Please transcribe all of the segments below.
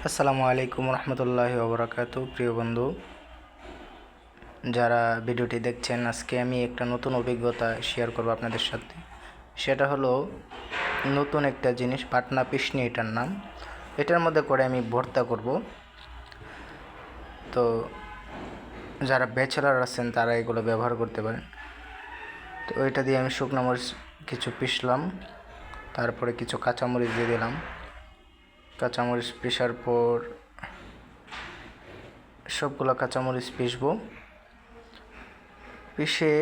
আসসালামু আলাইকুম রহমতুল্লাহি ওবরাকাতু। প্রিয় বন্ধু যারা ভিডিওটি দেখছেন, আজকে আমি একটা নতুন অভিজ্ঞতা শেয়ার করব আপনাদের সাথে। সেটা হলো নতুন একটা জিনিস, পাটনা পিশনি এটার নাম। এটার মধ্যে করে আমি ভর্তা করব। তো যারা ব্যাচেলার আছেন তারা এগুলো ব্যবহার করতে পারেন। তো ওইটা দিয়ে আমি শুকনো মরিচ কিছু পিষলাম, তারপরে কিছু কাঁচামরিচ দিয়ে দিলাম। কাঁচামরিচ পিষার পর সবগুলো কাঁচামরিচ পিষবো। পিষে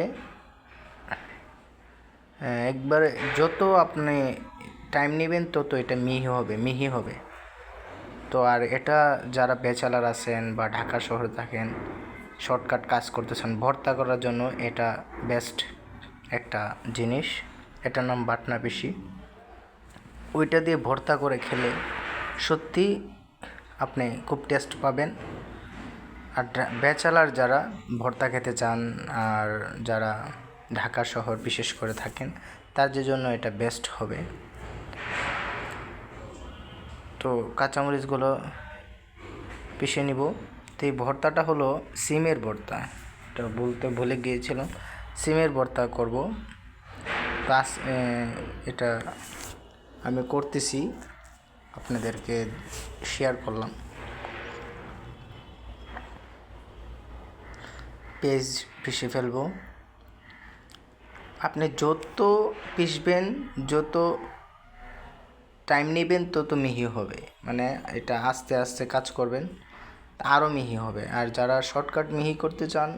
একবারে যত আপনি টাইম নেবেন তত এটা মিহি হবে। তো আর এটা যারা ব্যাচেলার আছেন বা ঢাকা শহরে থাকেন, শর্টকাট কাজ করতেছেন, ভর্তা করার জন্য এটা বেস্ট একটা জিনিস। এটার নাম বাটনা পিষি। ওইটা দিয়ে ভর্তা করে খেলে সত্যি আপনি খুব টেস্ট পাবেন। আর ব্যাচেলার যারা ভর্তা খেতে চান আর যারা ঢাকা শহর বিশেষ করে থাকেন, তাদের জন্য এটা বেস্ট হবে। তো কাঁচামরিচগুলো পিষে নিব। তো এই ভর্তাটা হলো সিমের ভর্তা, এটা বলতে ভুলে গিয়েছিলাম। সিমের ভর্তা করব। প্লাস এটা আমি করতেছি, আপনাদেরকে শেয়ার করলাম। পেঁয়াজ পিষে ফেলবো। আপনি যত পিষবেন, যত টাইম নেবেন তত মিহি হবে। মানে এটা আস্তে আস্তে কাজ করবেন, আরও মিহি হবে। আর যারা শর্টকাট মিহি করতে চান,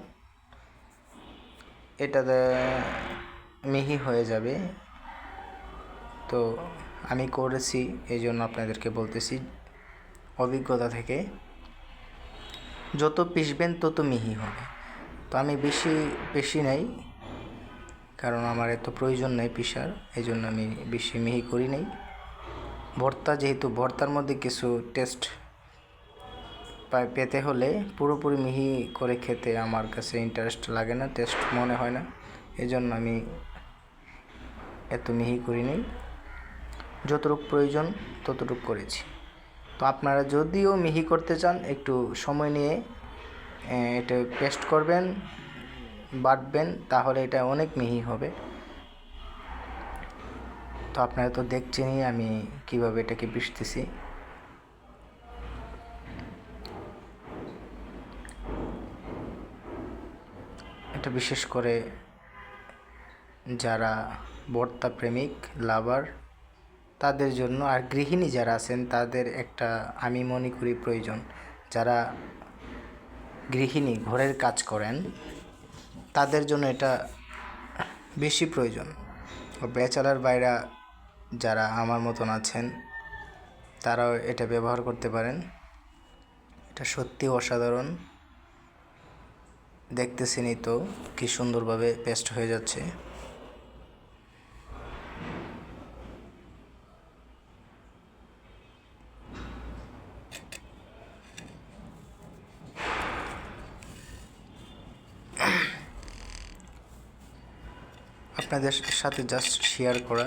এটাতে মিহি হয়ে যাবে। তো আমি করেছি, এই জন্য আপনাদেরকে বলতেছি অভিজ্ঞতা থেকে। যত পিষবেন তত মিহি হবে। তো আমি বেশি নেই, কারণ আমার এত প্রয়োজন নেই পিষার, এই জন্য আমি বেশি মিহি করি নাই। ভর্তা যেহেতু, ভর্তার মধ্যে কিছু টেস্ট পেতে হলে পুরোপুরি মিহি করে খেতে আমার কাছে ইন্টারেস্ট লাগে না, টেস্ট মনে হয় না। এই জন্য আমি এত মিহি করি নাই, যতটুকু প্রয়োজন ততটুকু করেছি। তো আপনারা যদিও মিহি করতে চান, একটু সময় নিয়ে এটা পেস্ট করবেন, বাটবেন, তাহলে এটা অনেক মিহি হবে। তো আপনারা তো দেখছেনই আমি কিভাবে এটাকে পিষতেছি। এটা বিশেষ করে যারা ভর্তা প্রেমিক, লাভার, তাদের জন্য। আর গৃহিণী যারা আছেন তাদের একটা আমি মনে করি প্রয়োজন। যারা গৃহিণী ঘরের কাজ করেন তাদের জন্য এটা বেশি প্রয়োজন। ব্যাচেলার বাইরা যারা আমার মতন আছেন তারাও এটা ব্যবহার করতে পারেন। এটা সত্যি অসাধারণ। দেখতেছেনই তো কি সুন্দরভাবে পেস্ট হয়ে যাচ্ছে। আপনাদের সাথে জাস্ট শেয়ার করা,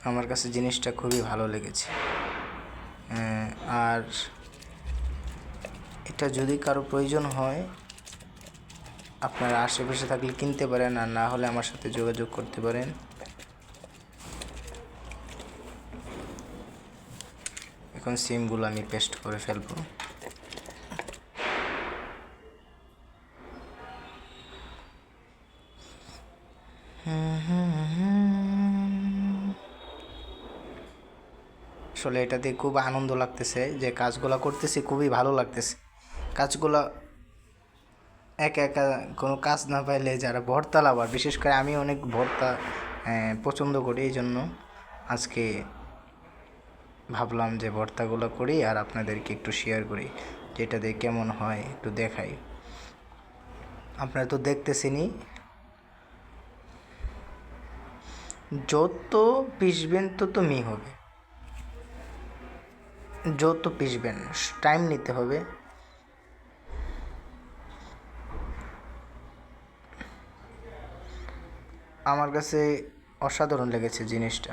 আমার কাছে জিনিসটা খুবই ভালো লেগেছে। আর এটা যদি কারো প্রয়োজন হয়, আপনারা আশেপাশে থাকলে কিনতে পারেন, আর না হলে আমার সাথে যোগাযোগ করতে পারেন। এখন সিমগুলো আমি পেস্ট করে ফেলবো। আসলে এটাতে খুব আনন্দ লাগতেছে, যে কাজগুলো করতেছি খুবই ভালো লাগতেছে। কাজগুলো একা একা কোনো কাজ না পাইলে যারা ভর্তা লাভার, বিশেষ করে আমি অনেক ভর্তা পছন্দ করি, এই জন্য আজকে ভাবলাম যে ভর্তাগুলো করি আর আপনাদেরকে একটু শেয়ার করি, যেটা দিয়ে কেমন হয় একটু দেখাই। আপনারা তো দেখতেছেনই, যত পিষবেন তত মিহি হবে। যত পিষবেন টাইম নিতে হবে। আমার কাছে অসাধারণ লেগেছে জিনিসটা।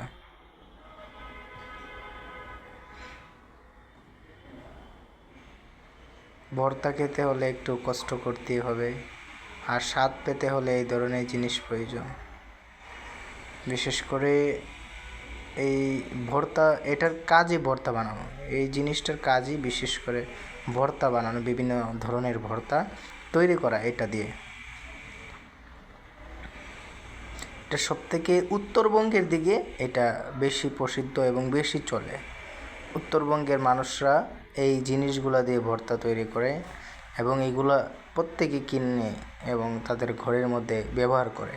ভর্তা খেতে হলে একটু কষ্ট করতেই হবে, আর স্বাদ পেতে হলে এই ধরনের জিনিস প্রয়োজন। বিশেষ করে এই ভর্তা, এটার কাজই ভর্তা বানানো, এই জিনিসটার কাজই বিশেষ করে ভর্তা বানানো, বিভিন্ন ধরনের ভর্তা তৈরি করা এটা দিয়ে। এটা সবথেকে উত্তরবঙ্গের দিকে এটা বেশি প্রসিদ্ধ এবং বেশি চলে। উত্তরবঙ্গের মানুষরা এই জিনিসগুলা দিয়ে ভর্তা তৈরি করে এবং এইগুলা প্রত্যেকে কিনে এবং তাদের ঘরের মধ্যে ব্যবহার করে।